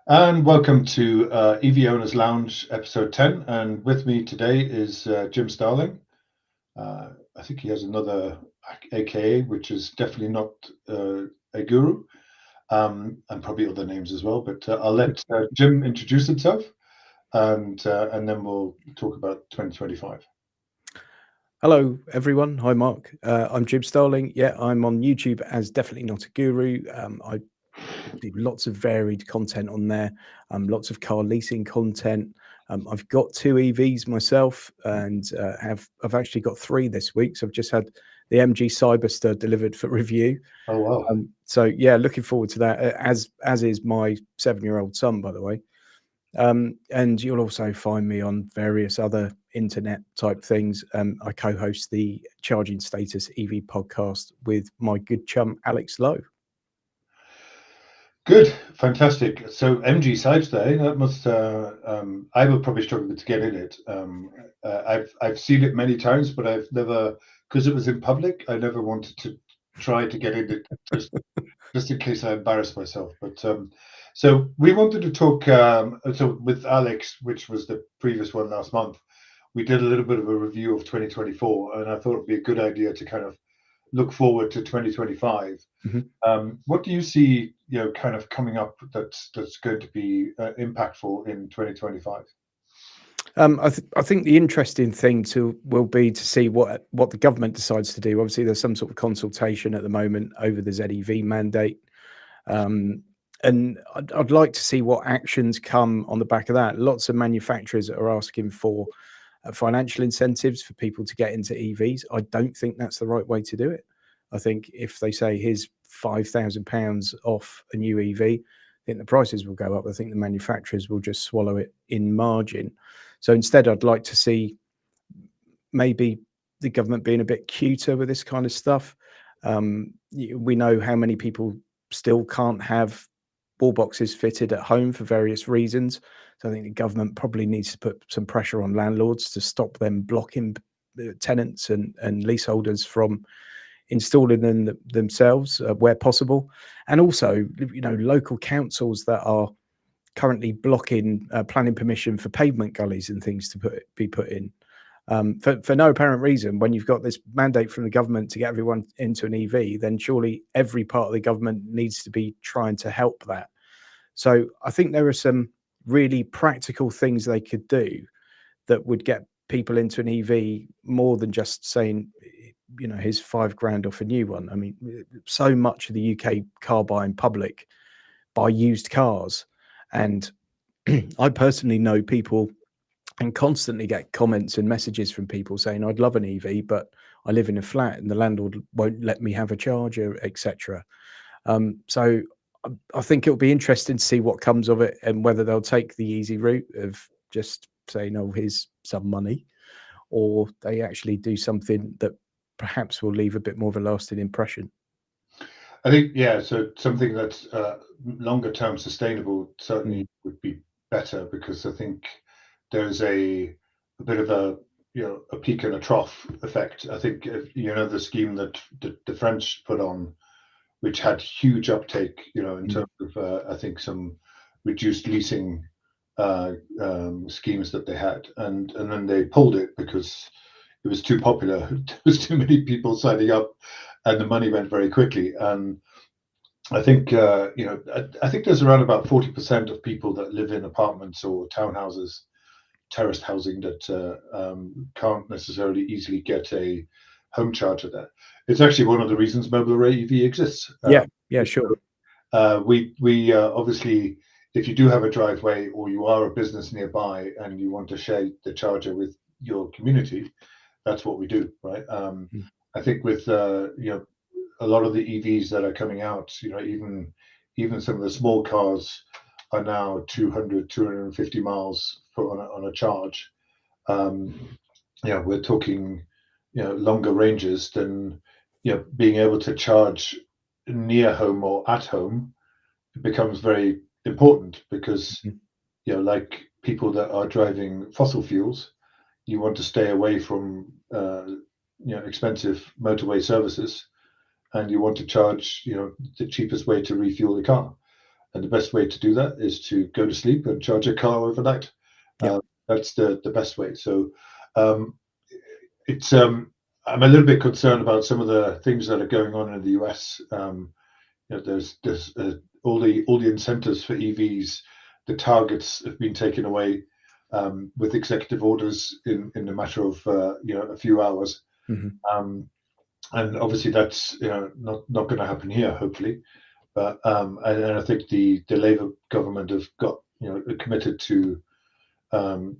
And welcome to EV Owners Lounge, episode 10. And with me today is Jim Starling. I think he has another AKA, which is definitely not a guru, and probably other names as well. But I'll let Jim introduce himself, and then we'll talk about 2025. Hello, everyone. Hi, Mark. I'm Jim Starling. Yeah, I'm on YouTube as Definitely Not a Guru. I do lots of varied content on there, lots of car leasing content. I've got two EVs myself, and I've actually got three this week. So I've just had the MG Cyberster delivered for review. Oh, wow. So yeah, looking forward to that. As is my 7-year-old son, by the way. And you'll also find me on various other internet type things. I co-host the Charging Status EV podcast with my good chum Alex Lowe. Good, fantastic. So MG Cyberster, that must. I will probably struggle to get in it. I've seen it many times, but I've never, because it was in public. I never wanted to try to get in it just in case I embarrass myself. But so we wanted to talk. So with Alex, which was the previous one last month, we did a little bit of a review of 2024, and I thought it'd be a good idea to kind of look forward to 2025. What do you see, kind of coming up that's going to be impactful in 2025? I think the interesting thing will be to see what the government decides to do. Obviously, there's some sort of consultation at the moment over the ZEV mandate, and I'd like to see what actions come on the back of that. Lots of manufacturers are asking for financial incentives for people to get into EVs. I don't think that's the right way to do it. I think if they say here's £5,000 off a new EV, I think the prices will go up. I think the manufacturers will just swallow it in margin. So instead, I'd like to see maybe the government being a bit cuter with this kind of stuff. We know how many people still can't have wall boxes fitted at home for various reasons. So I think the government probably needs to put some pressure on landlords to stop them blocking tenants and leaseholders from installing them themselves where possible. And also, local councils that are currently blocking planning permission for pavement gullies and things to be put in for no apparent reason. When you've got this mandate from the government to get everyone into an EV, then surely every part of the government needs to be trying to help that. So I think there are some really practical things they could do that would get people into an EV more than just saying, here's £5,000 off a new one. I mean, so much of the UK car buying public buy used cars. And I personally know people and constantly get comments and messages from people saying, I'd love an EV, but I live in a flat and the landlord won't let me have a charger, etc. So I think it'll be interesting to see what comes of it and whether they'll take the easy route of just saying, oh, here's some money, or they actually do something that perhaps will leave a bit more of a lasting impression. I think, yeah, so something that's longer term sustainable certainly would be better, because I think there's a bit of a peak and a trough effect. I think the scheme that the French put on, which had huge uptake, in terms of I think some reduced leasing schemes that they had, and then they pulled it because it was too popular. There was too many people signing up, and the money went very quickly. And I think I think there's around about 40% of people that live in apartments or townhouses, terraced housing, that can't necessarily easily get a home charger there. It's actually one of the reasons Mobile Array EV exists. Yeah, sure. We obviously, if you do have a driveway or you are a business nearby and you want to share the charger with your community, that's what we do, right? I think with a lot of the EVs that are coming out, even some of the small cars are now 200, 250 miles on a charge. We're talking, longer ranges than, being able to charge near home or at home. It becomes very important because, like people that are driving fossil fuels, you want to stay away from, expensive motorway services, and you want to charge, the cheapest way to refuel the car. and the best way to do that is to go to sleep and charge your car overnight. Yeah. That's the best way. So it's I'm a little bit concerned about some of the things that are going on in the US. There's all the incentives for EVs, the targets have been taken away with executive orders in a matter of a few hours. Mm-hmm. And obviously that's not going to happen here, hopefully. But and I think the Labour government have got committed to the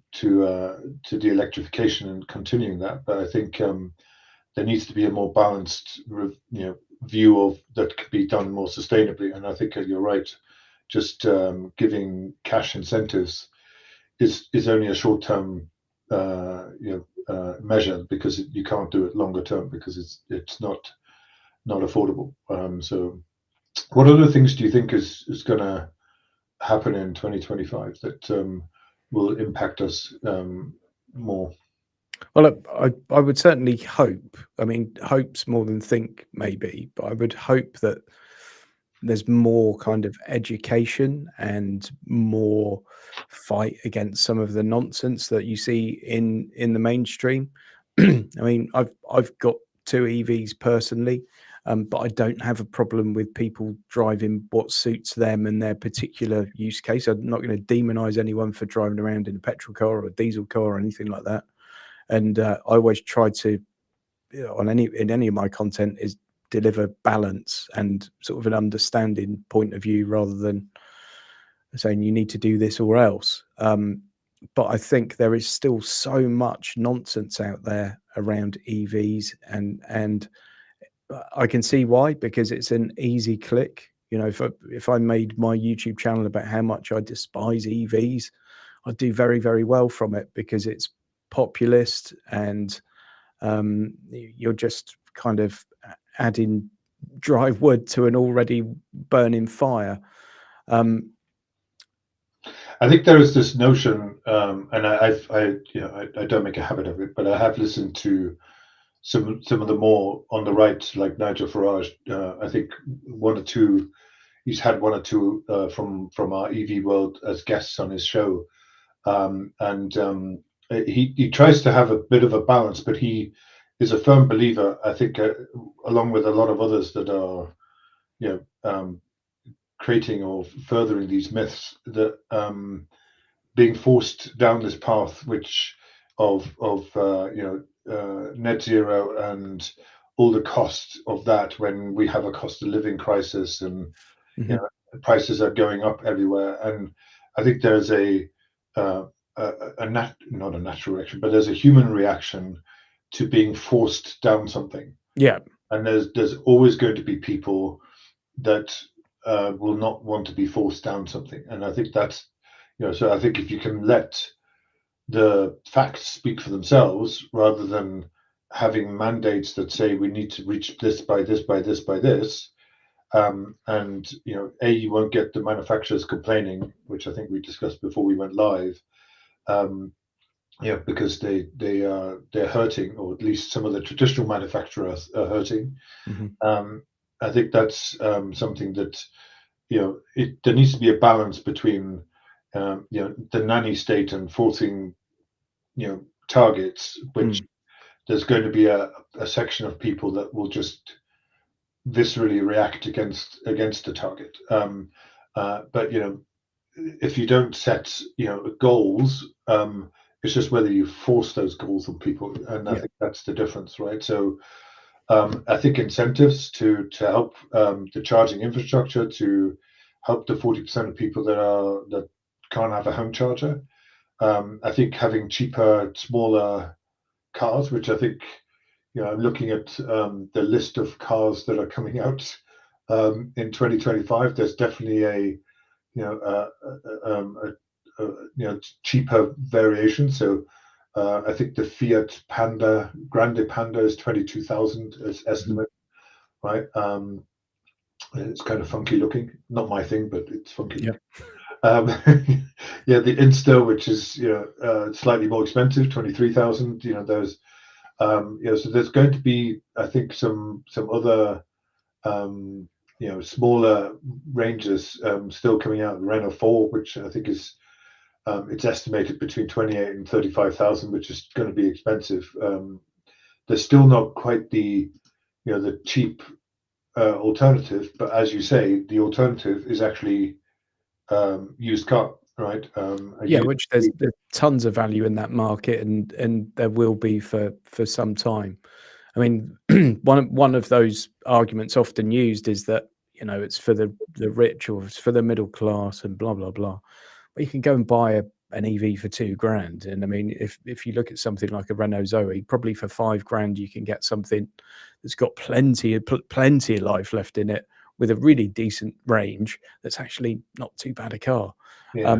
electrification and continuing that. But I think there needs to be a more balanced view of that could be done more sustainably. And I think you're right. Just giving cash incentives is only a short term measure, because you can't do it longer term, because it's not affordable. So what other things do you think is going to happen in 2025 that will impact us more? Well, I would certainly hope. I mean, hope's more than think, maybe, but I would hope that there's more kind of education and more fight against some of the nonsense that you see in the mainstream. I mean, I've got two EVs personally, but I don't have a problem with people driving what suits them and their particular use case. I'm not going to demonize anyone for driving around in a petrol car or a diesel car or anything like that. And I always try to, in any of my content, is deliver balance and sort of an understanding point of view, rather than saying you need to do this or else. But I think there is still so much nonsense out there around EVs, and I can see why, because it's an easy click. If I made my YouTube channel about how much I despise EVs, I'd do very, very well from it, because it's populist, and you're just kind of adding dry wood to an already burning fire. I think there is this notion, and I don't make a habit of it, but I have listened to some of the more on the right, like Nigel Farage. I think he's had one or two from our EV world as guests on his show, and he tries to have a bit of a balance, but he is a firm believer, I think, along with a lot of others that are creating or furthering these myths, that being forced down this path, which of net zero and all the costs of that, when we have a cost of living crisis, and prices are going up everywhere. And I think there's not a natural reaction, but there's a human reaction to being forced down something. Yeah. And there's always going to be people that will not want to be forced down something. And I think that's, so I think if you can let the facts speak for themselves, rather than having mandates that say we need to reach this by this, by this, by this, and you won't get the manufacturers complaining, which I think we discussed before we went live, because they're hurting, or at least some of the traditional manufacturers are hurting. I think that's something that there needs to be a balance between the nanny state and forcing targets, which there's going to be a section of people that will just viscerally react against the target. But if you don't set goals, it's just whether you force those goals on people, and I think that's the difference, right? So I think incentives to help the charging infrastructure, to help the 40% of people that can't have a home charger. I think having cheaper, smaller cars, which I think, I'm looking at the list of cars that are coming out in 2025. There's definitely a cheaper variation. So I think the Fiat Grande Panda is 22,000 as estimate, right? It's kind of funky looking. Not my thing, but it's funky. Yeah. The Insta, which is slightly more expensive, 23,000. Those. So there's going to be, I think, some other smaller ranges still coming out. The Renault 4, which I think is it's estimated between 28 and 35,000, which is going to be expensive. They're still not quite the the cheap alternative, but as you say, the alternative is actually used car, right? Yeah, which there's tons of value in that market, and there will be for some time. I mean, one of those arguments often used is that it's for the rich, or it's for the middle class, and blah blah blah. But you can go and buy an EV for £2,000, and I mean, if you look at something like a Renault Zoe, probably for £5,000 you can get something that's got plenty of life left in it, with a really decent range. That's actually not too bad a car. Yeah.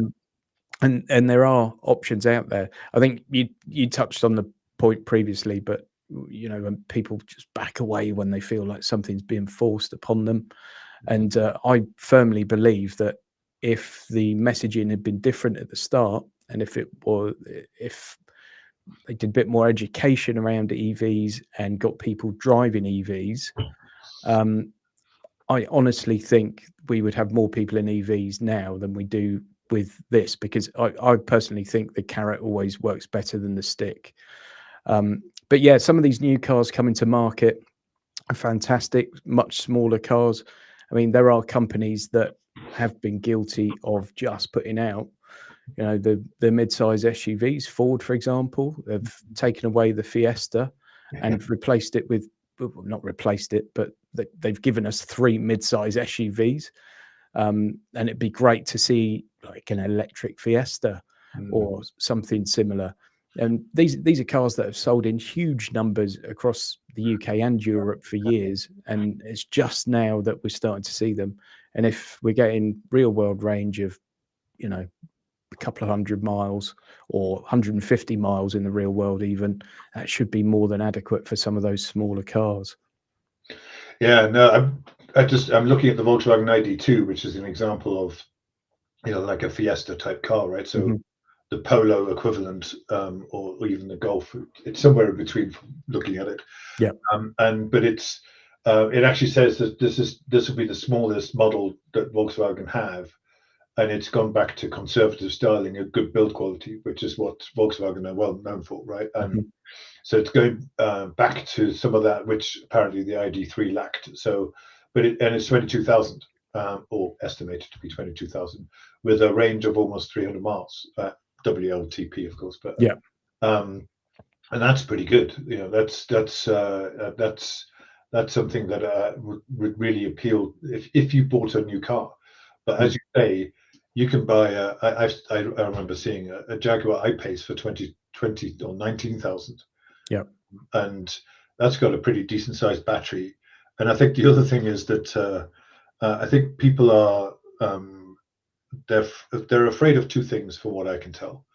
And there are options out there. I think you touched on the point previously, but when people just back away when they feel like something's being forced upon them. And I firmly believe that if the messaging had been different at the start, and if they did a bit more education around EVs and got people driving EVs, I honestly think we would have more people in EVs now than we do with this, because I personally think the carrot always works better than the stick. But yeah, some of these new cars coming to market are fantastic, much smaller cars. I mean, there are companies that have been guilty of just putting out, the mid-size SUVs. Ford, for example, have taken away the Fiesta and replaced it with, well, not replaced it, but they've given us 3 mid-size SUVs. And it'd be great to see like an electric Fiesta or something similar. And these are cars that have sold in huge numbers across the UK and Europe for years, and it's just now that we're starting to see them. And if we're getting real world range of, a couple of 100 miles or 150 miles in the real world, even, that should be more than adequate for some of those smaller cars. Yeah, no, I'm looking at the Volkswagen ID2, which is an example of, like a Fiesta type car, right? So the Polo equivalent, or even the Golf, it's somewhere in between. Looking at it, yeah. But it's it actually says that this will be the smallest model that Volkswagen have, and it's gone back to conservative styling, a good build quality, which is what Volkswagen are well known for, right? And so it's going back to some of that, which apparently the ID3 lacked. So, it's 22,000, or estimated to be 22,000, with a range of almost 300 miles. WLTP, of course, but yeah, and that's pretty good. That's something that would really appeal if you bought a new car. But as you say, you can buy I remember seeing a Jaguar I-Pace for 20 or 19,000. Yeah, and that's got a pretty decent sized battery. And I think the other thing is that I think people are they're afraid of 2 things, from what I can tell.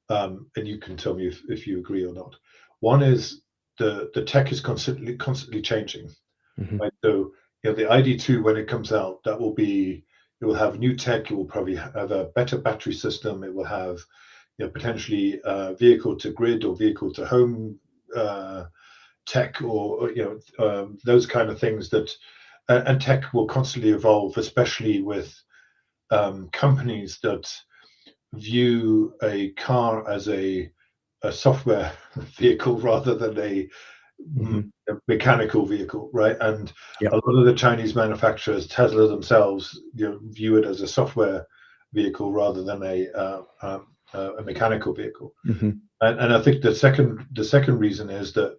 And you can tell me if you agree or not. One is the tech is constantly changing. Right? So the ID2, when it comes out, it will have new tech. It will probably have a better battery system. It will have potentially vehicle to grid or vehicle to home tech, or those kind of things that, and tech will constantly evolve, especially with companies that view a car as a software vehicle rather than a mechanical vehicle, right? And a lot of the Chinese manufacturers, Tesla themselves, view it as a software vehicle rather than a mechanical vehicle. And I think the second reason is that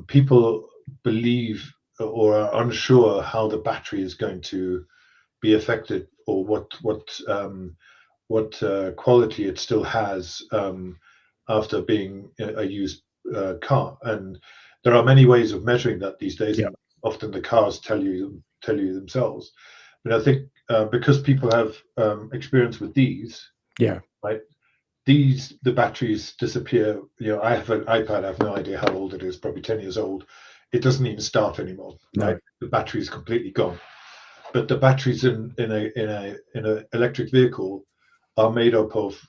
people believe or are unsure how the battery is going to be affected, or what quality it still has after being a used car. And there are many ways of measuring that these days. And often the cars tell you themselves. But I think because people have experience with these, right? The batteries disappear. I have an iPad. I have no idea how old it is. Probably 10 years old. It doesn't even start anymore. Right? The battery is completely gone. But the batteries in an electric vehicle are made up of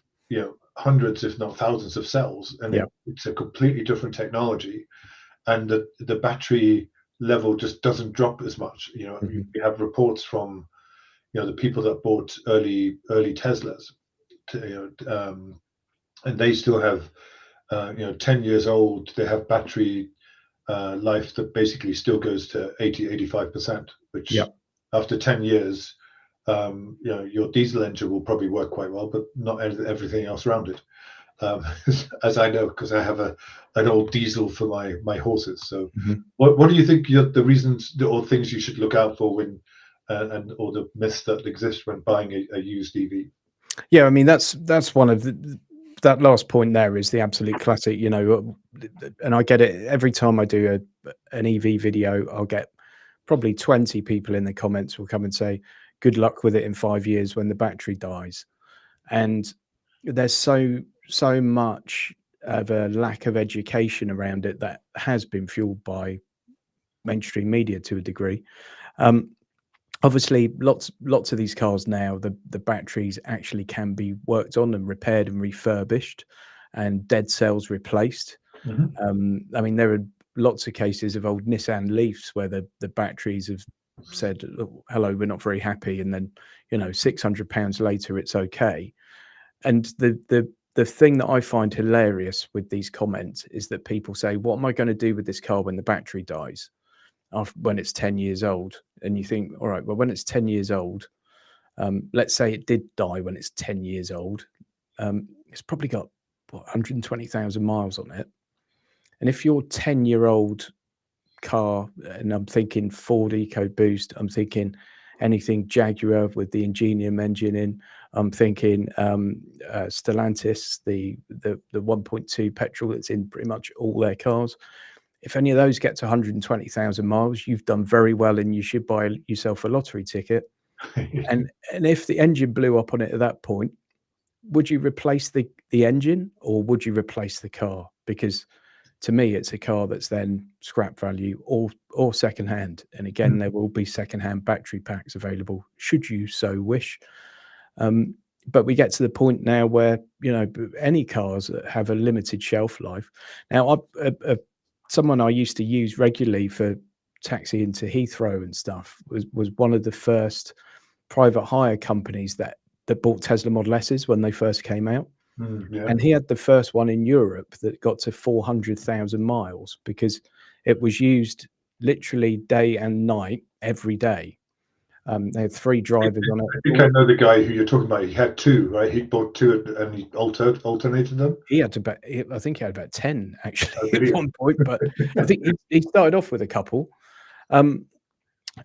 hundreds, if not thousands, of cells, and it's a completely different technology. And the battery level just doesn't drop as much. You know, Hmm. we have reports from, you know, the people that bought early Teslas, and they still have, you know, 10 years old. They have battery life that basically still goes to 85%, which Yep. after 10 years, you know, your diesel engine will probably work quite well, but not everything else around it. Um, as I know, because I have an old diesel for my horses. So, Hmm. what do you think the reasons or things you should look out for when, and or the myths that exist when buying a used EV? Yeah, I mean that's one of that last point there is the absolute classic, you know, and I get it every time I do an EV video. I'll get probably 20 people in the comments will come and say, "Good luck with it in 5 years when the battery dies." And there's so much of a lack of education around it that has been fueled by mainstream media to a degree. Um, Obviously, lots of these cars now, the batteries actually can be worked on and repaired and refurbished, and dead cells replaced. Hmm. I mean, there are lots of cases of old Nissan Leafs where the batteries have said, "Oh, hello, we're not very happy," and then, you know, £600 later, it's okay. And the thing that I find hilarious with these comments is that people say, "What am I going to do with this car when the battery dies?" When it's 10 years old, and you think, all right, well, when it's 10 years old, let's say it did die when it's 10 years old, it's probably got what, 120,000 miles on it. And if your 10-year-old car, and I'm thinking Ford EcoBoost, I'm thinking anything Jaguar with the Ingenium engine in, I'm thinking Stellantis, the 1.2 petrol that's in pretty much all their cars. If any of those get to 120,000 miles, you've done very well, and you should buy yourself a lottery ticket. And if the engine blew up on it at that point, would you replace the engine, or would you replace the car? Because to me, it's a car that's then scrap value or secondhand. And again, there will be secondhand battery packs available should you so wish. But we get to the point now where, you know, any cars that have a limited shelf life. Now, someone I used to use regularly for taxiing to Heathrow and stuff was one of the first private hire companies that bought Tesla Model S's when they first came out. Yeah. And he had the first one in Europe that got to 400,000 miles because it was used literally day and night every day. They had 3 drivers on it. I think I know the guy who you're talking about. He had two, right? He bought two and he alternated them. He had about, I think he had about 10 Oh, actually did at he? one point, but I think he started off with a couple, um,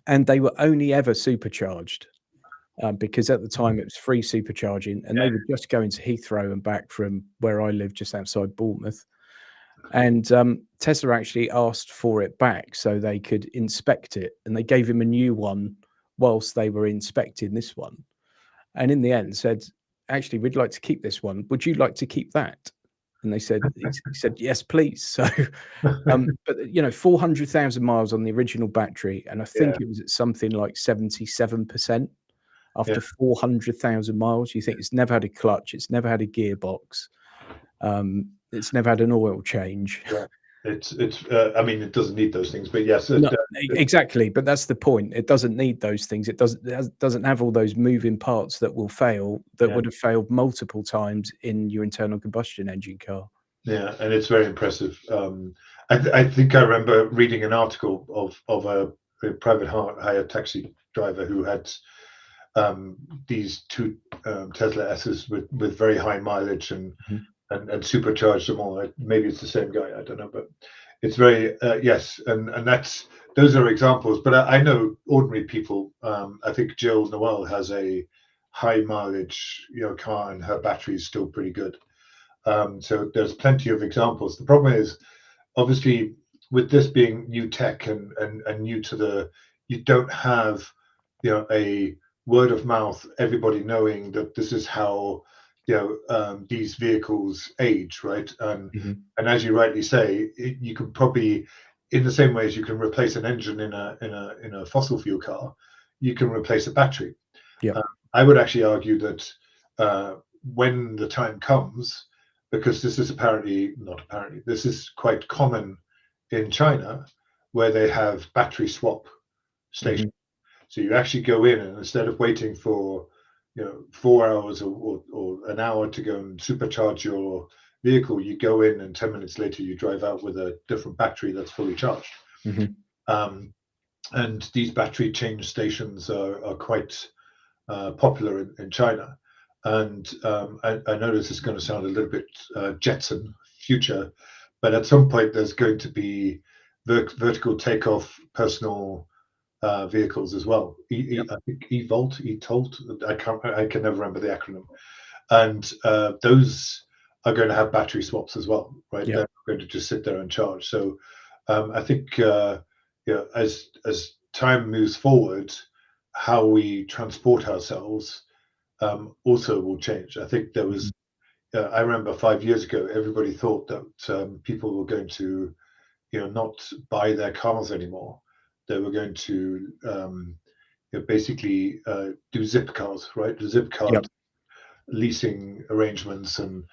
and they were only ever supercharged, because at the time it was free supercharging, and they were just going to Heathrow and back from where I live, just outside Bournemouth. And Tesla actually asked for it back so they could inspect it, and they gave him a new one whilst they were inspecting this one. And in the end, said, "Actually, we'd like to keep this one. Would you like to keep that?" And he said, "Yes, please." So, but you know, 400,000 miles on the original battery, and I Yeah, think it was at something like 77% yeah, after 400,000 miles. You think it's never had a clutch, it's never had a gearbox, it's never had an oil change. yeah. It's. I mean, it doesn't need those things, but yes, No, exactly, but that's the point. It doesn't need those things. It doesn't have all those moving parts that will fail, that yeah, would have failed multiple times in your internal combustion engine car. yeah, and it's very impressive. I think I remember reading an article of a private hire taxi driver who had um, these two Tesla S's with very high mileage Mhm. and supercharged them all. Maybe it's the same guy. I don't know, but it's very yes, and that's those are examples. But I know ordinary people. I think Jill Noel has a high mileage, you know, car, and her battery is still pretty good. So there's plenty of examples. The problem is obviously with this being new tech and new to the, you don't have, you know, a word of mouth, everybody knowing that this is how, you know, these vehicles age, right? Mhm. And as you rightly say, you can probably, in the same way as you can replace an engine in a fossil fuel car, you can replace a battery. Yep. uh, I would actually argue that when the time comes, because this is apparently not apparently, this is quite common in China, where they have battery swap stations. So you actually go in, and instead of waiting for 4 hours or an hour to go and supercharge your vehicle, you go in and 10 minutes later you drive out with a different battery that's fully charged. And these battery change stations are quite popular in China. And I know this is going to sound a little bit Jetson future, but at some point there's going to be vertical takeoff personal vehicles as well. I think eVolt, eTolt. I can never remember the acronym. And those are going to have battery swaps as well, right? They're going to just sit there and charge. So I think as time moves forward, how we transport ourselves also will change. I think there was. I remember 5 years ago, everybody thought that people were going to, not buy their cars anymore. They were going to basically do zip cars, right? The zip card leasing arrangements and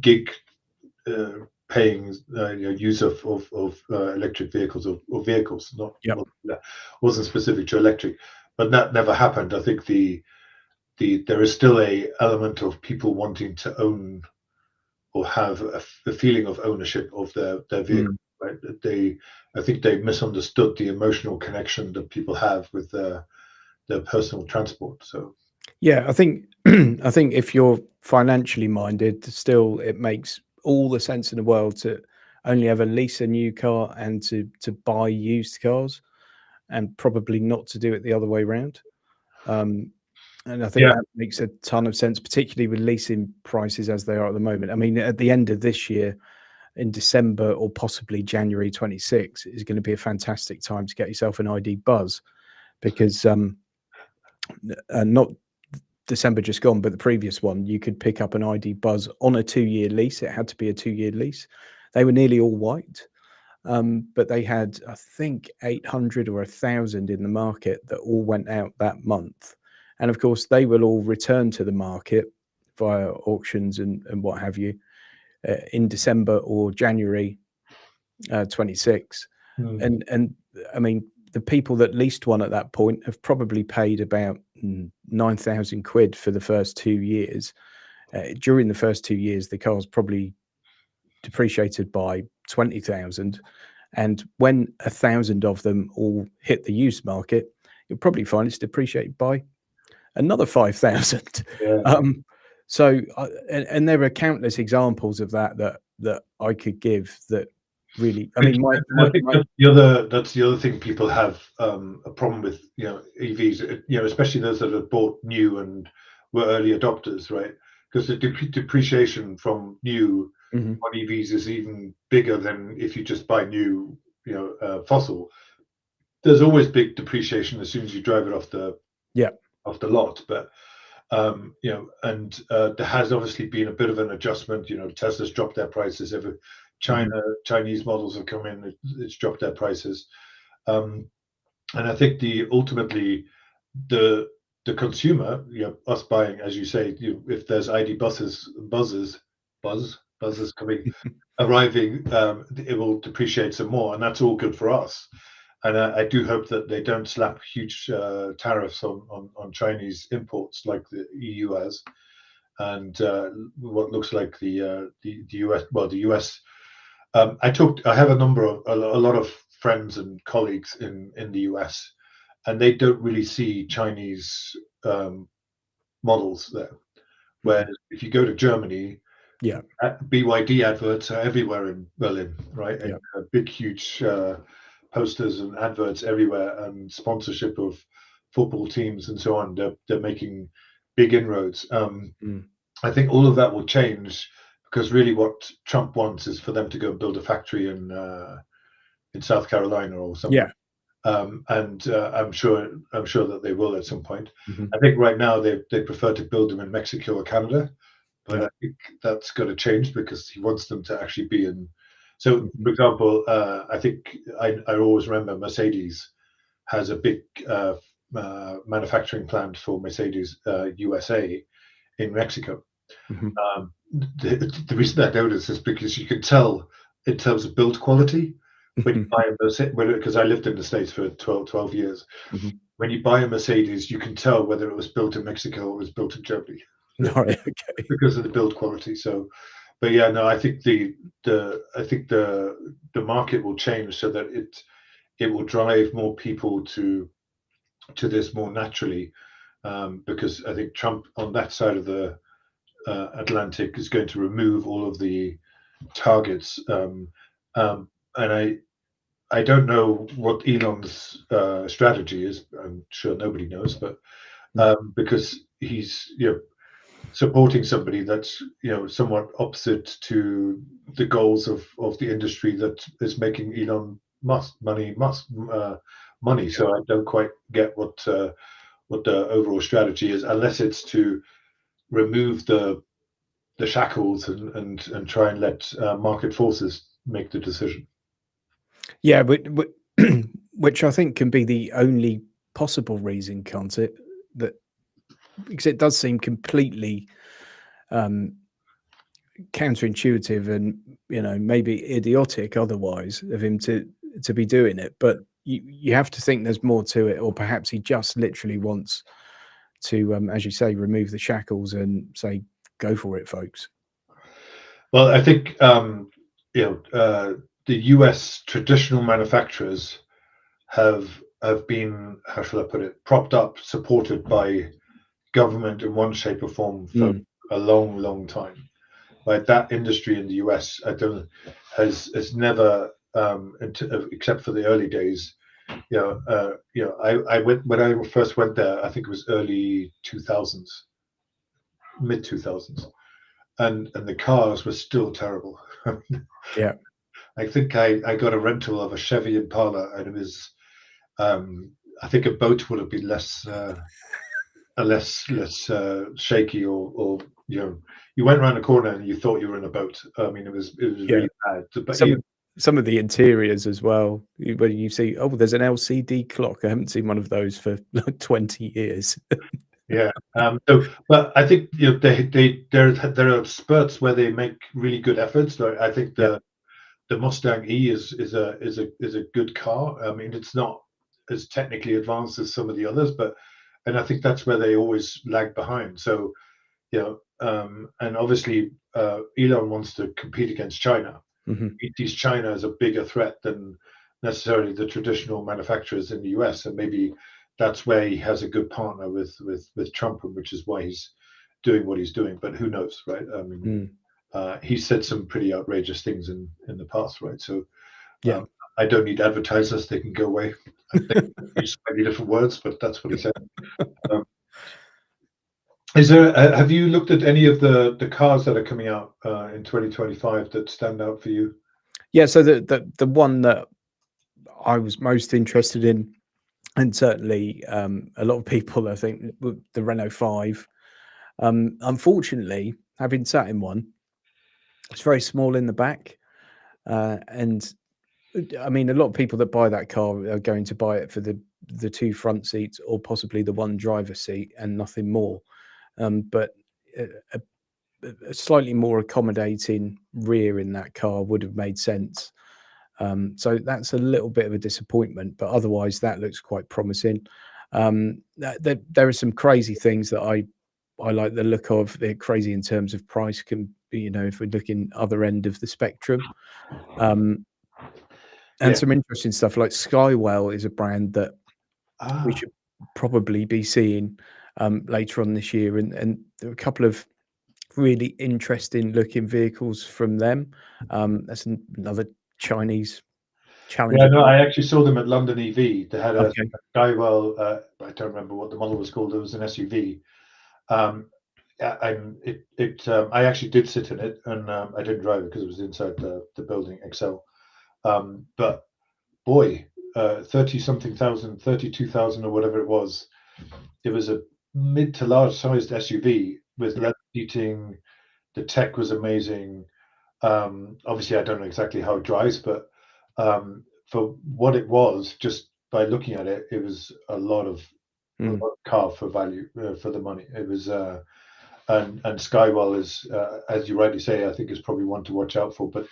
gig paying use of electric vehicles or vehicles. Wasn't specific to electric, but that never happened. I think there is still a element of people wanting to own or have a feeling of ownership of their vehicle. Right? I think they misunderstood the emotional connection that people have with their personal transport. So yeah, I think if you're financially minded, still it makes all the sense in the world to only ever lease a new car and to buy used cars, and probably not to do it the other way around. And I think that makes a ton of sense, particularly with leasing prices as they are at the moment. I mean, at the end of this year, in December or possibly January 26, is going to be a fantastic time to get yourself an ID Buzz, because not December just gone, but the previous one, you could pick up an ID Buzz on a 2-year lease. It had to be a 2-year lease. They were nearly all white, but they had, I think, 800 or 1,000 in the market that all went out that month. And of course, they will all return to the market via auctions and what have you in December or January 26. And I mean, the people that leased one at that point have probably paid about 9,000 quid for the first 2 years. During the first 2 years, the car's probably depreciated by 20,000. And when 1,000 of them all hit the used market, you'll probably find it's depreciated by another 5,000. So, and there are countless examples of that I could give that really. I mean, I think that's the other thing people have a problem with, EVs, especially those that have bought new and were early adopters, right? Because the depreciation from new on EVs is even bigger than if you just buy new, fossil. There's always big depreciation as soon as you drive it off the lot, but and there has obviously been a bit of an adjustment. Tesla's dropped their prices. Chinese models have come in, it's dropped their prices, and I think ultimately the consumer, us buying, as you say, if there's ID buzzes coming arriving, it will depreciate some more, and that's all good for us. And I do hope that they don't slap huge tariffs on Chinese imports like the EU has, and what looks like the US. Well, the US. I have a lot of friends and colleagues in the US, and they don't really see Chinese models there. Whereas if you go to Germany, BYD adverts are everywhere in Berlin, right? And big, huge posters and adverts everywhere, and sponsorship of football teams and so on. They're making big inroads. I think all of that will change, because really what Trump wants is for them to go and build a factory in South Carolina or somewhere. And I'm sure that they will at some point. I think right now they prefer to build them in Mexico or Canada, but I think that's going to change because he wants them to actually be in. So, for example, I think I always remember Mercedes has a big manufacturing plant for Mercedes USA in Mexico. The reason I know this is because you can tell in terms of build quality. When you Mhm. buy a Mercedes, because I lived in the States for 12 years, Mhm. when you buy a Mercedes, you can tell whether it was built in Mexico or it was built in Germany Right. Okay. because of the build quality. So, but yeah, no, I think the market will change so that it will drive more people to this more naturally, because I think Trump on that side of the Atlantic is going to remove all of the targets, and I don't know what Elon's strategy is. I'm sure nobody knows, but Mm. because he's supporting somebody that's somewhat opposite to the goals of the industry that is making Elon Musk money. Yeah. So I don't quite get what the overall strategy is, unless it's to remove the shackles and try and let market forces make the decision. Yeah, but which I think can be the only possible reason, can't it? That because it does seem completely um, counterintuitive and maybe idiotic otherwise of him to be doing it. But you have to think there's more to it, or perhaps he just literally wants to, as you say, remove the shackles and say, "Go for it, folks." Well, I think the U.S. traditional manufacturers have been, how shall I put it, propped up, supported by government in one shape or form for Mm, a long, long time. Like that industry in the US, I don't has never, except for the early days. I went when I first went there. I think it was early 2000s, mid 2000s, and the cars were still terrible. yeah, I think I got a rental of a Chevy Impala, and it was, um, I think a boat would have been less shaky, or you went around a corner and you thought you were in a boat. I mean, it was yeah. really bad. But Some even of some of the interiors as well. When you see, oh, there's an LCD clock. I haven't seen one of those for like 20 years. yeah. But I think there are spurts where they make really good efforts. Like I think Yeah. the Mustang E is a good car. I mean, it's not as technically advanced as some of the others, and I think that's where they always lag behind. So and obviously Elon wants to compete against China. Mhm. He sees China as a bigger threat than necessarily the traditional manufacturers in the US, and maybe that's where he has a good partner with Trump, and which is why he's doing what he's doing. But who knows, right? I mean, Mm. he said some pretty outrageous things in the past, right? So Yeah. um, I don't need advertisers; they can go away. I think I use slightly different words, but that's what he said. Um, is there? Have you looked at any of the cars that are coming out in 2025 that stand out for you? Yeah, so the one that I was most interested in, and certainly, a lot of people, I think, the Renault 5. Unfortunately, having sat in one, it's very small in the back, and I mean, a lot of people that buy that car are going to buy it for the 2 front seats or possibly the 1 driver seat and nothing more. But a a slightly more accommodating rear in that car would have made sense. So that's a little bit of a disappointment, but otherwise that looks quite promising. There are some crazy things that I like the look of. They're crazy in terms of price. Can be, if we're looking other end of the spectrum, um, and Yeah. some interesting stuff like Skywell is a brand that we Ah, should probably be seeing later on this year, and there are a couple of really interesting looking vehicles from them. That's another Chinese yeah, challenger no, brand. I actually saw them at London EV. They had a Okay. Skywell. I don't remember what the model was called. It was an SUV. Um, and I actually did sit in it, and I didn't drive it because it was inside the building Excel. But boy, 30 something thousand, 32,000 or whatever it was. It was a mid to large sized SUV with Yeah. leather seating. The tech was amazing. Obviously, I don't know exactly how it drives, but for what it was, just by looking at it, it was a Mm. lot of car for value, for the money. It was, and Skywell is, as you rightly say, I think is probably one to watch out for. But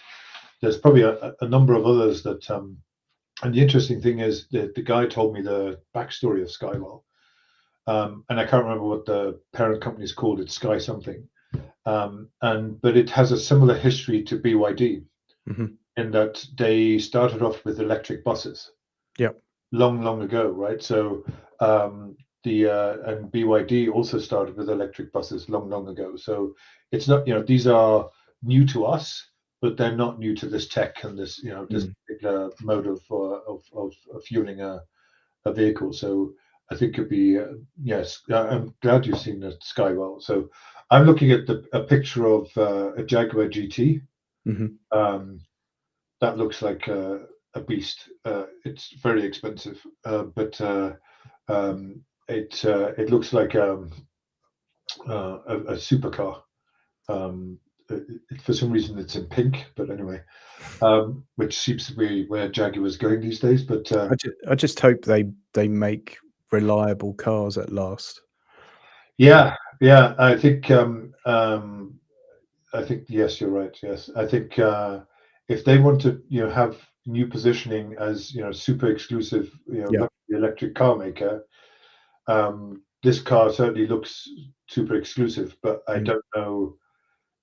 there's probably a number of others that. And the interesting thing is that the guy told me the backstory of Skywell, and I can't remember what the parent company is called. It's Sky something, but it has a similar history to BYD in that they started off with electric buses. Yep. Long ago, right? So and BYD also started with electric buses long ago. So it's not, these are new to us, but they're not new to this tech and this, this particular mode of fueling a vehicle. So I think it'd be yes. I'm glad you've seen the Skywell. So I'm looking at a picture of a Jaguar GT. That looks like a beast. It's very expensive, but it looks like a supercar. For some reason, it's in pink, but anyway, which seems to be where Jaguar's going these days. But I just hope they make reliable cars at last. Yeah. I think yes, you're right. Yes, I think if they want to, have new positioning as super exclusive, luxury electric car maker, this car certainly looks super exclusive. But I don't know.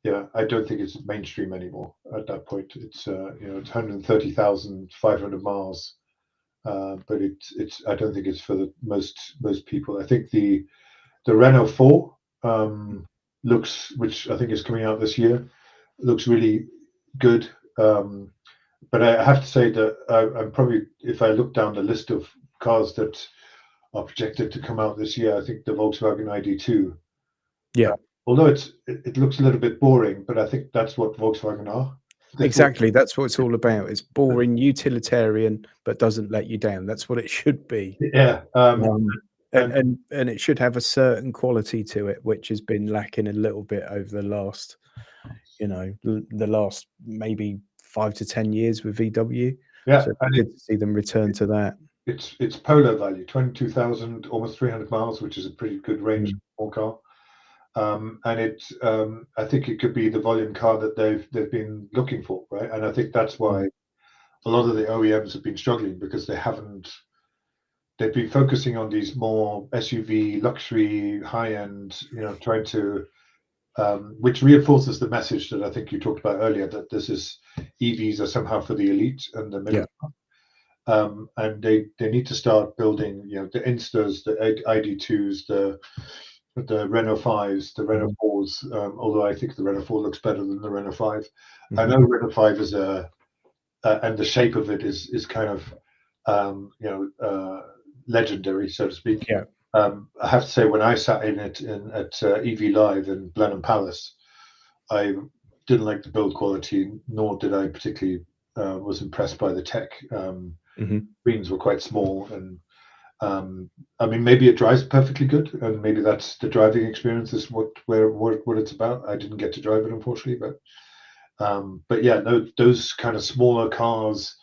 Yeah, I don't think it's mainstream anymore at that point. It's it's 130,500 miles, but it's I don't think it's for the most people. I think the Renault 4 looks, which I think is coming out this year, looks really good. But I have to say that I'm probably, if I look down the list of cars that are projected to come out this year, I think the Volkswagen ID2. Yeah. Although it looks a little bit boring, but I think that's what Volkswagen are. Exactly. That's what it's all about. It's boring, utilitarian, but doesn't let you down. That's what it should be. Yeah. And it should have a certain quality to it, which has been lacking a little bit over the last, the last maybe 5 to 10 years with VW. Yeah. So it's good to see them return to that. It's Polo value, 22,000, almost 300 miles, which is a pretty good range for a car. And I think it could be the volume car that they've been looking for, right? And I think that's why a lot of the OEMs have been struggling, because they've been focusing on these more SUV, luxury, high-end, trying to, which reinforces the message that I think you talked about earlier, that EVs are somehow for the elite and the middle. And they need to start building, the Instas, the ID2s, the Renault 5s, the Renault 4s, although I think the Renault 4 looks better than the Renault 5. I know Renault 5 is and the shape of it is kind of, legendary, so to speak. Yeah. I have to say, when I sat in it at EV Live in Blenheim Palace, I didn't like the build quality, nor did I particularly was impressed by the tech. Screens were quite small, and I mean, maybe it drives perfectly good, and maybe that's the driving experience is what it's about. I didn't get to drive it, unfortunately, but yeah, no, those kind of smaller cars,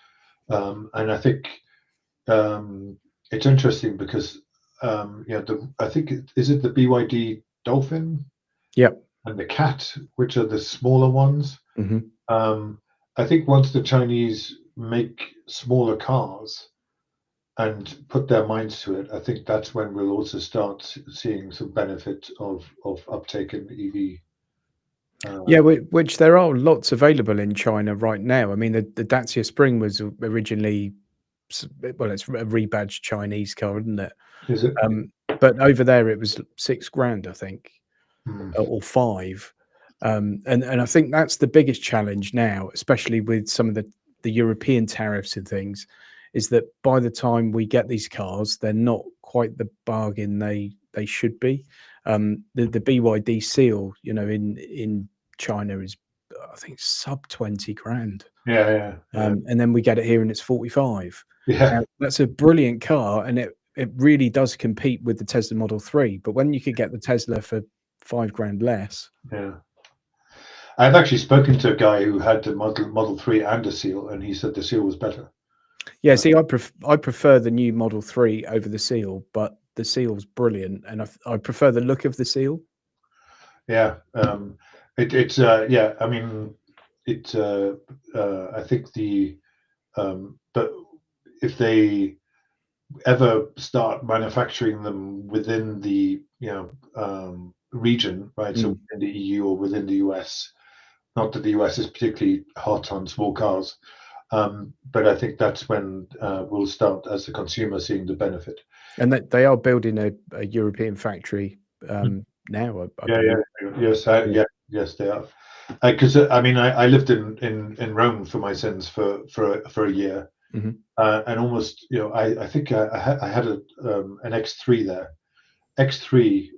and I think it's interesting because I think is it the BYD Dolphin, and the Cat, which are the smaller ones. I think once the Chinese make smaller cars and put their minds to it, I think that's when we'll also start seeing some benefit of uptake in EV. Which there are lots available in China right now. I mean, the Dacia Spring was originally, well, it's a rebadged Chinese car, isn't it? Is it? But over there it was £6,000, I think, or 5. And I think that's the biggest challenge now, especially with some of the European tariffs and things, is that by the time we get these cars, they're not quite the bargain they should be. The BYD Seal, in China is, I think, sub 20 grand. Yeah. And then we get it here and it's 45. Yeah. That's a brilliant car, and it really does compete with the Tesla Model 3. But when you could get the Tesla for £5,000 less. Yeah. I've actually spoken to a guy who had the Model 3 and a Seal, and he said the Seal was better. Yeah, see, I prefer the new Model 3 over the Seal, but the Seal's brilliant, and I prefer the look of the Seal. Yeah, it's yeah. I mean, I think but if they ever start manufacturing them within the region, right? So in the EU or within the US, not that the US is particularly hot on small cars, but I think that's when we'll start as the consumer seeing the benefit. And that they are building a European factory now, I believe. Yes, they are. Because I mean, I lived in Rome for my sins for a year, and almost, I think I had an X3 there. X3,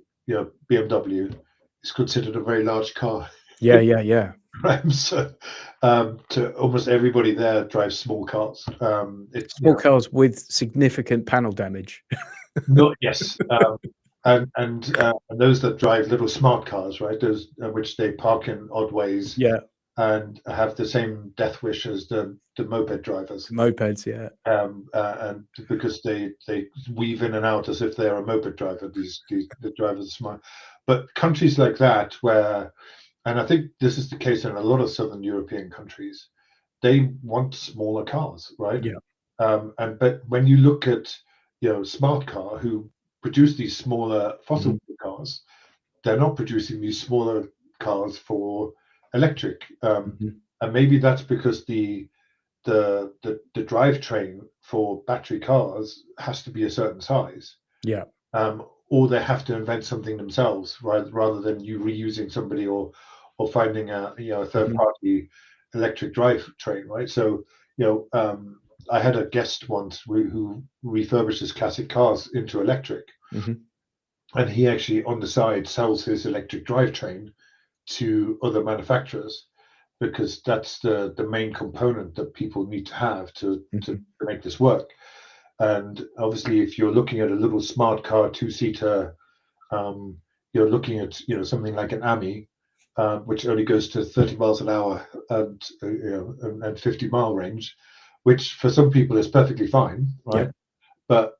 BMW is considered a very large car. Yeah. Right, so to almost everybody there drives small cars. Small cars with significant panel damage. Yes, and those that drive little smart cars, right? Those which they park in odd ways, Yeah, and have the same death wish as the moped drivers. mopeds, yeah. And because they weave in and out as if they're a moped driver. The drivers are smart, but countries like that where, and I think this is the case in a lot of Southern European countries, they want smaller cars, right? Yeah. But when you look at Smart Car, who produce these smaller fossil fuel cars, they're not producing these smaller cars for electric, and maybe that's because the drivetrain for battery cars has to be a certain size. Yeah. Or they have to invent something themselves, rather than you reusing somebody or finding a third party electric drivetrain, right? So I had a guest once who refurbishes classic cars into electric, and he actually on the side sells his electric drivetrain to other manufacturers, because that's the main component that people need to have to make this work. And obviously, if you're looking at a little smart car, two-seater, you're looking at something like an AMI, which only goes to 30 miles an hour and 50-mile range, which for some people is perfectly fine, right? Yeah. But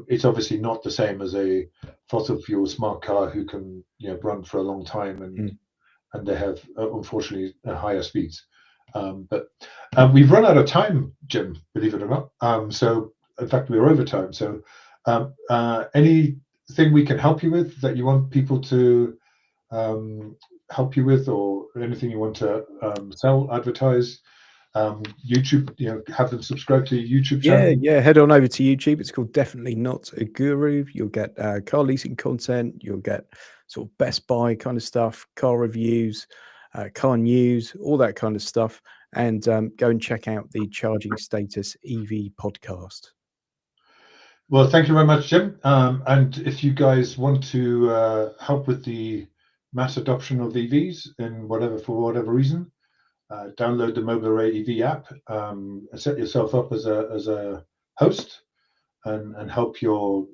it's obviously not the same as a fossil fuel smart car who can run for a long time, and they have unfortunately higher speeds. But we've run out of time, Jim, believe it or not. So in fact, we're over time. So anything we can help you with that you want people to help you with, or anything you want to sell, advertise? YouTube, have them subscribe to your YouTube channel. Yeah. Head on over to YouTube. It's called Definitely Not a Guru. You'll get car leasing content. You'll get sort of Best Buy kind of stuff, car reviews, car news, all that kind of stuff. And go and check out the Charging Status EV podcast. Well, thank you very much, Jim. And if you guys want to help with the mass adoption of EVs for whatever reason, download the Mobile Array EV app, set yourself up as a host, and help your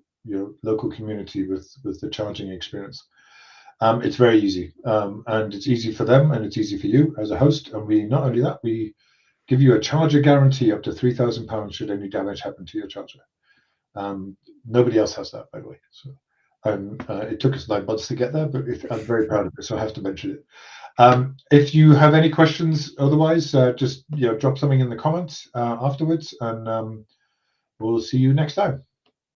local community with the charging experience. It's very easy, and it's easy for them, and it's easy for you as a host. And we not only that, we give you a charger guarantee up to £3,000 should any damage happen to your charger. Nobody else has that, by the way. So, it took us 9 months to get there, but I'm very proud of it, so I have to mention it. If you have any questions, otherwise, just drop something in the comments afterwards, and we'll see you next time.